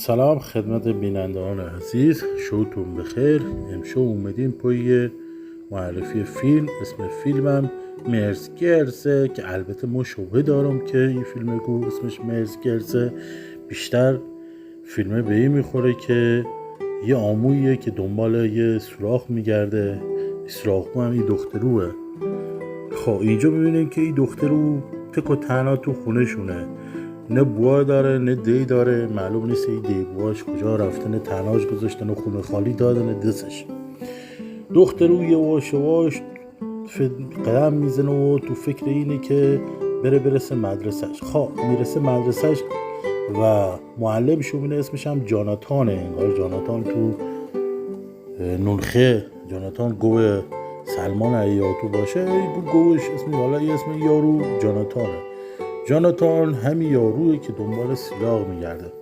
سلام خدمت بینندگان عزیز، شبتون بخیر. امشب اومدیم پای معرفی فیلم. اسم فیلمم مرزگرزه که البته ما شبهه دارم که این فیلم کو اسمش مرزگرزه. بیشتر فیلمه به این میخوره که یه آمویه که دنبال یه سوراخ میگرده. سوراخ هم این دختروه. خب اینجا میبینیم که این دخترو تک و تنها تو خونه شونه، نه بوا داره نه دی داره، معلوم نیست این دی بواش کجا رفته، نه تنهاش گذاشته نه خونه خالی داده نه دستش. دخترو یواش یواش قدم میزنه و تو فکر اینه که برسه مدرسهش. خب میرسه مدرسهش و معلمشو میبینه، اسمش هم جاناتانه. انگار جاناتان تو نونخه جاناتان گوه سلمان ایاتو باشه، گوش اسم حالا اسم یارو جاناتانه. جاناتان همین یارویه که دنبال سلاح میگرده.